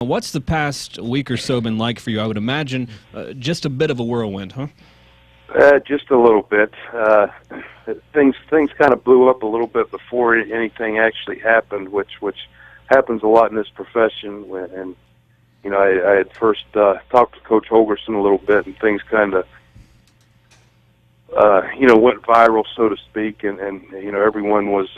What's the past week or so been like for you? I would imagine just a bit of a whirlwind, huh? Just a little bit. Things kind of blew up a little bit before anything actually happened, which happens a lot in this profession. And I had first talked to Coach Holgerson a little bit, and things kind of went viral, so to speak, and everyone was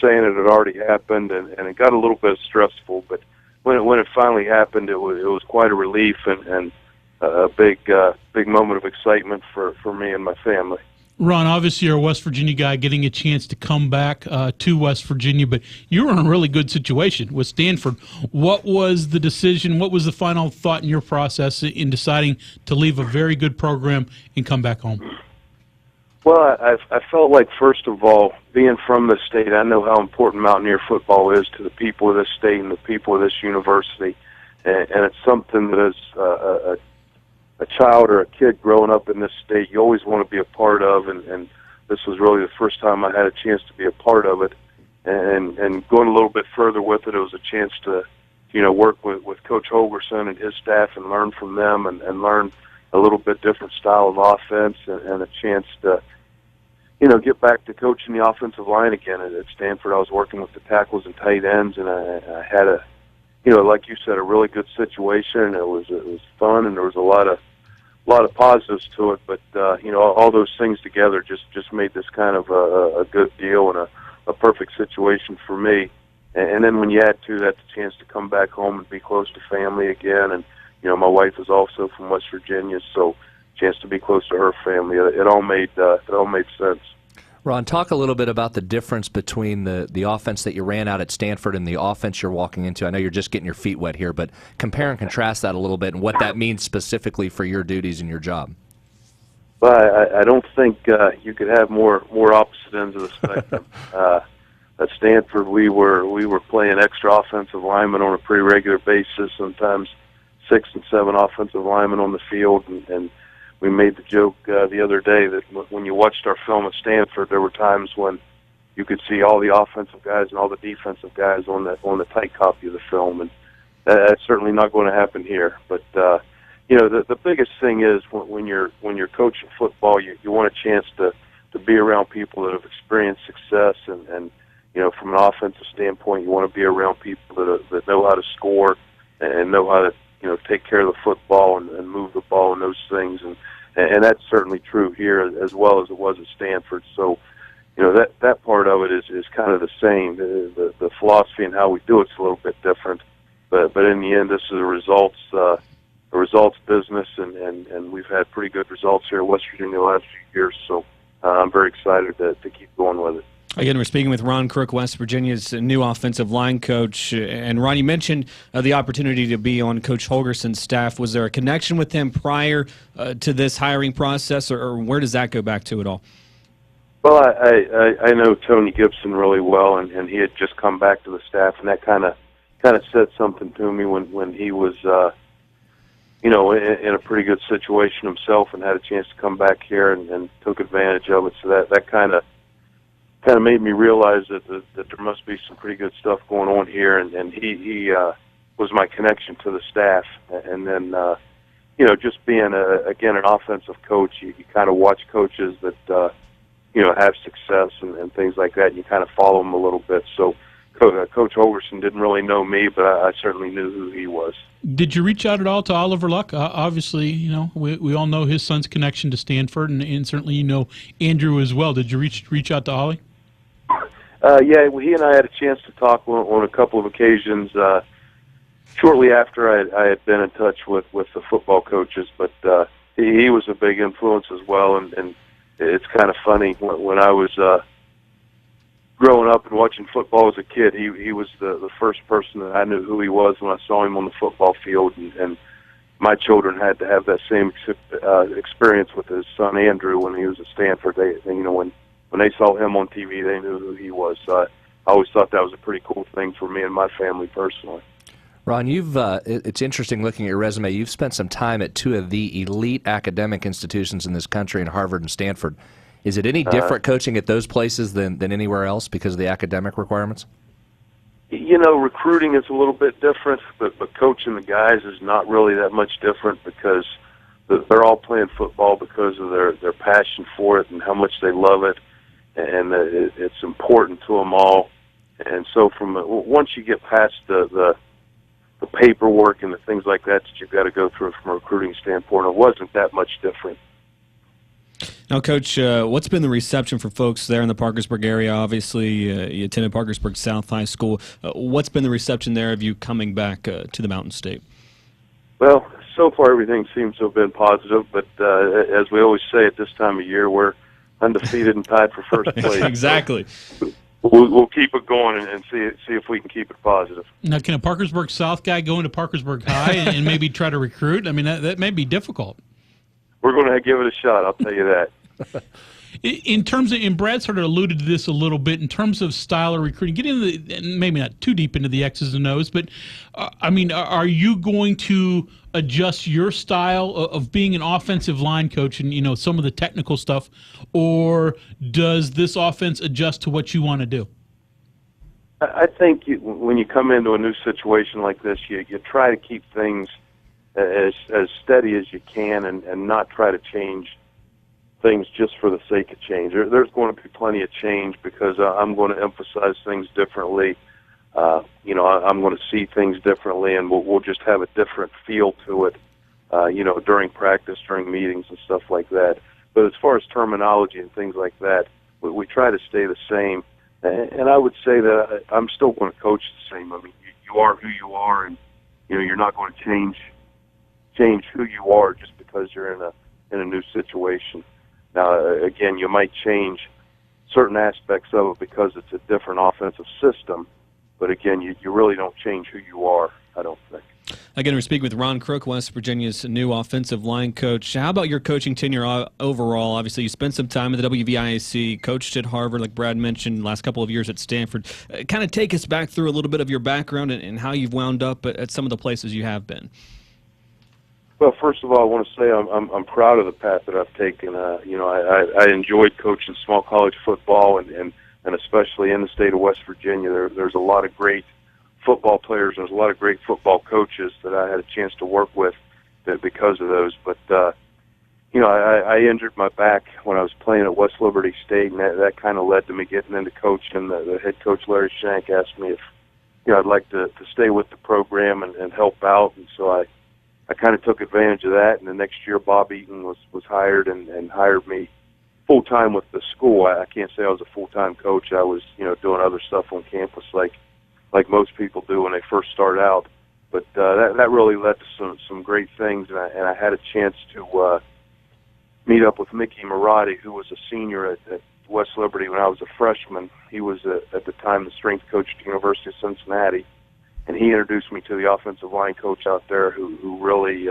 saying it had already happened, and it got a little bit stressful. But when it finally happened, it was quite a relief and a big moment of excitement for me and my family. Ron, obviously you're a West Virginia guy getting a chance to come back to West Virginia, but you were in a really good situation with Stanford. What was the decision? What was the final thought in your process in deciding to leave a very good program and come back home? Well, I felt like, first of all, being from the state, I know how important Mountaineer football is to the people of this state and the people of this university, and it's something that is a child or a kid growing up in this state, you always want to be a part of, and this was really the first time I had a chance to be a part of it. And going a little bit further with it, it was a chance to, work with Coach Holgerson and his staff and learn from them and learn a little bit different style of offense and a chance to, get back to coaching the offensive line again. At Stanford, I was working with the tackles and tight ends, and I had like you said, a really good situation. It was fun, and there was a lot of positives to it, but all those things together just made this kind of a good deal and a perfect situation for me. And then when you add to that the chance to come back home and be close to family again, and my wife is also from West Virginia, so chance to be close to her family, it all made sense. Ron, talk a little bit about the difference between the offense that you ran out at Stanford and the offense you're walking into. I know you're just getting your feet wet here, but compare and contrast that a little bit and what that means specifically for your duties and your job. Well, I don't think you could have more opposite ends of the spectrum. At Stanford, we were playing extra offensive linemen on a pretty regular basis, sometimes 6 and 7 offensive linemen on the field, and we made the joke the other day that when you watched our film at Stanford, there were times when you could see all the offensive guys and all the defensive guys on the tight copy of the film, and that's certainly not going to happen here. But the biggest thing is when you're coaching football, you want a chance to be around people that have experienced success, and from an offensive standpoint, you want to be around people that know how to score and know how to take care of the football and move the ball and those things, and that's certainly true here as well as it was at Stanford. So, that part of it is kind of the same. The philosophy and how we do it's a little bit different, but in the end, this is a results business, and we've had pretty good results here at West Virginia the last few years. So, I'm very excited to keep going with it. Again, we're speaking with Ron Crook, West Virginia's new offensive line coach. And, Ron, you mentioned the opportunity to be on Coach Holgerson's staff. Was there a connection with him prior to this hiring process, or where does that go back to at all? Well, I know Tony Gibson really well, and he had just come back to the staff, and that kind of said something to me when he was, in a pretty good situation himself and had a chance to come back here and took advantage of it. So that kind of made me realize that there must be some pretty good stuff going on here, and he was my connection to the staff. And then, just being, again, an offensive coach, you kind of watch coaches that, have success and things like that, and you kind of follow them a little bit. So Coach Holgerson didn't really know me, but I certainly knew who he was. Did you reach out at all to Oliver Luck? Obviously, we all know his son's connection to Stanford, and certainly Andrew as well. Did you reach out to Ollie? Yeah, he and I had a chance to talk on a couple of occasions shortly after I had been in touch with the football coaches, but he was a big influence as well, and it's kind of funny. When I was growing up and watching football as a kid, he was the first person that I knew who he was when I saw him on the football field, and my children had to have that same experience with his son Andrew when he was at Stanford. When they saw him on TV, they knew who he was. So I always thought that was a pretty cool thing for me and my family personally. Ron, it's interesting looking at your resume. You've spent some time at two of the elite academic institutions in this country, in Harvard and Stanford. Is it any different coaching at those places than anywhere else because of the academic requirements? Recruiting is a little bit different, but coaching the guys is not really that much different because they're all playing football because of their passion for it and how much they love it, and it's important to them all. And so once you get past the paperwork and the things like that you've got to go through from a recruiting standpoint, it wasn't that much different. Now, Coach, what's been the reception for folks there in the Parkersburg area? Obviously, you attended Parkersburg South High School. What's been the reception there of you coming back to the Mountain State? Well, so far everything seems to have been positive, but as we always say at this time of year, we're undefeated and tied for first place. Exactly. So we'll keep it going and see if we can keep it positive. Now, can a Parkersburg South guy go into Parkersburg High and maybe try to recruit? I mean, that may be difficult. We're going to give it a shot, I'll tell you that. In terms of, and Brad sort of alluded to this a little bit, in terms of style of recruiting, get into the, maybe not too deep into the X's and O's, but are you going to adjust your style of being an offensive line coach and, some of the technical stuff, or does this offense adjust to what you want to do? I think when you come into a new situation like this, you try to keep things as steady as you can and not try to change things just for the sake of change. There's going to be plenty of change because I'm going to emphasize things differently. I'm going to see things differently, and we'll just have a different feel to it, during practice, during meetings and stuff like that. But as far as terminology and things like that, we try to stay the same. And I would say that I'm still going to coach the same. I mean, you are who you are, and you're not going to change who you are just because you're in a new situation. Now, again, you might change certain aspects of it because it's a different offensive system, but again, you really don't change who you are, I don't think. Again, we're speaking with Ron Crook, West Virginia's new offensive line coach. How about your coaching tenure overall? Obviously, you spent some time at the WVIAC, coached at Harvard, like Brad mentioned, last couple of years at Stanford. Kind of take us back through a little bit of your background and how you've wound up at some of the places you have been. Well, first of all, I want to say I'm proud of the path that I've taken. I enjoyed coaching small college football, and especially in the state of West Virginia. There's a lot of great football players. There's a lot of great football coaches that I had a chance to work with because of those. But I injured my back when I was playing at West Liberty State, and that kind of led to me getting into coaching. The head coach Larry Shank asked me if I'd like to stay with the program and help out, and so I kind of took advantage of that, and the next year Bob Eaton was hired and hired me full-time with the school. I can't say I was a full-time coach. I was, doing other stuff on campus like most people do when they first start out. But that really led to some great things, and I had a chance to meet up with Mickey Marotti, who was a senior at West Liberty when I was a freshman. He was, at the time, the strength coach at the University of Cincinnati. And he introduced me to the offensive line coach out there who really,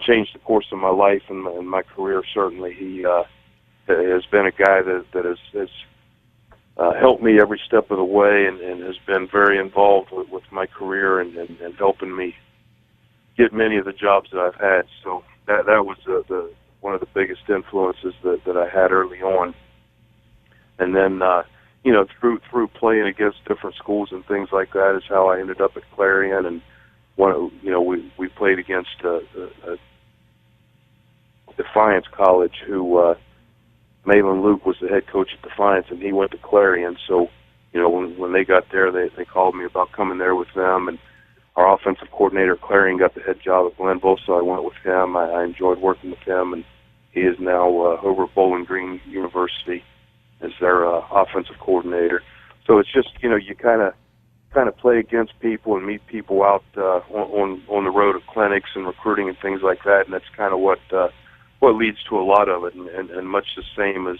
changed the course of my life and my career. Certainly, he has been a guy that has helped me every step of the way and has been very involved with my career and helping me get many of the jobs that I've had. So that was one of the biggest influences that I had early on. And then, through playing against different schools and things like that is how I ended up at Clarion. And we played against Defiance College, who Malin Luke was the head coach at Defiance, and he went to Clarion. So, when they got there, they called me about coming there with them. And our offensive coordinator at Clarion got the head job at Glenville, so I went with him. I enjoyed working with him, and he is now over at Bowling Green University as their offensive coordinator. So it's just, you kind of play against people and meet people out on the road at clinics and recruiting and things like that, and that's kind of what leads to a lot of it, and much the same as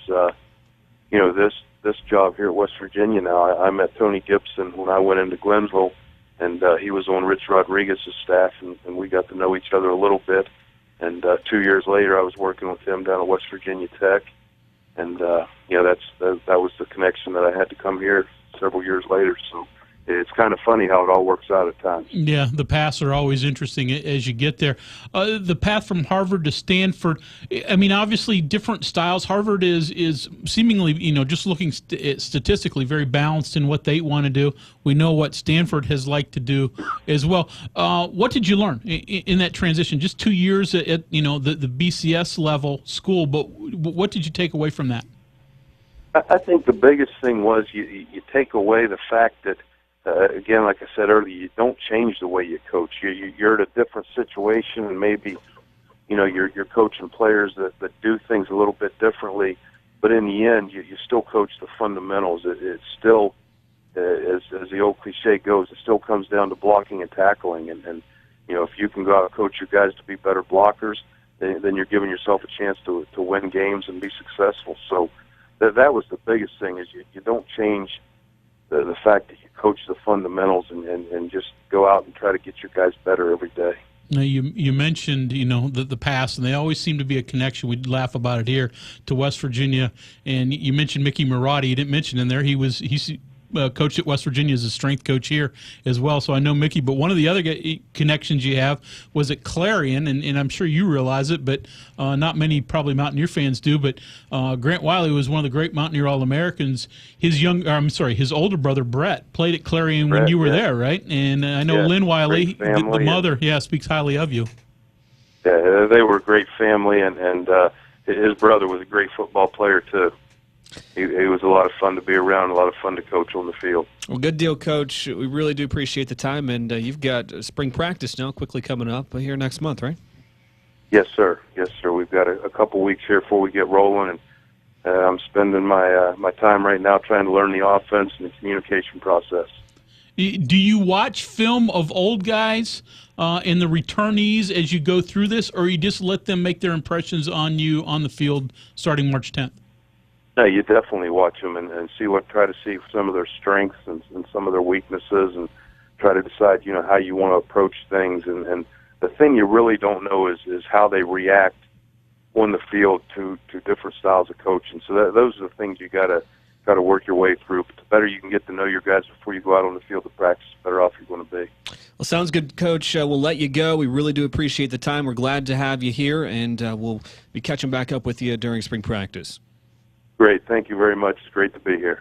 this job here at West Virginia now. I met Tony Gibson when I went into Glenville, and he was on Rich Rodriguez's staff, and we got to know each other a little bit. And 2 years later, I was working with him down at West Virginia Tech. And that was the connection that I had to come here several years later. So it's kind of funny how it all works out at times. Yeah, the paths are always interesting as you get there. The path from Harvard to Stanford, I mean, obviously different styles. Harvard is seemingly, just looking statistically, very balanced in what they want to do. We know what Stanford has liked to do as well. What did you learn in that transition? Just 2 years at the BCS level school, but what did you take away from that? I think the biggest thing was you take away the fact that, again, like I said earlier, you don't change the way you coach. You're at a different situation, and maybe, you're coaching players that do things a little bit differently. But in the end, you still coach the fundamentals. It's still, as the old cliche goes, it still comes down to blocking and tackling. And if you can go out and coach your guys to be better blockers, then you're giving yourself a chance to win games and be successful. So that was the biggest thing, is you don't change the fact that you coach the fundamentals and just go out and try to get your guys better every day. Now you mentioned the past, and they always seem to be a connection. We laugh about it here to West Virginia, and you mentioned Mickey Marotti. You didn't mention in there he's coached at West Virginia as a strength coach here as well. So I know Mickey, but one of the other connections you have was at Clarion, and I'm sure you realize it, but not many probably Mountaineer fans do. But Grant Wiley was one of the great Mountaineer All-Americans. His older brother Brett played at Clarion when you were there, right? And I know Lynn Wiley, the mother, speaks highly of you. Yeah, they were a great family, and his brother was a great football player too. He was a lot of fun to be around, a lot of fun to coach on the field. Well, good deal, Coach. We really do appreciate the time, and you've got spring practice now quickly coming up here next month, right? Yes, sir. Yes, sir. We've got a couple weeks here before we get rolling, and I'm spending my time right now trying to learn the offense and the communication process. Do you watch film of old guys and the returnees as you go through this, or you just let them make their impressions on you on the field starting March 10th? No, you definitely watch them and try to see some of their strengths and some of their weaknesses, and try to decide, how you want to approach things. And the thing you really don't know is how they react on the field to different styles of coaching. So those are the things you got to work your way through. But the better you can get to know your guys before you go out on the field to practice, the better off you're going to be. Well, sounds good, Coach. We'll let you go. We really do appreciate the time. We're glad to have you here, and we'll be catching back up with you during spring practice. Great. Thank you very much. It's great to be here.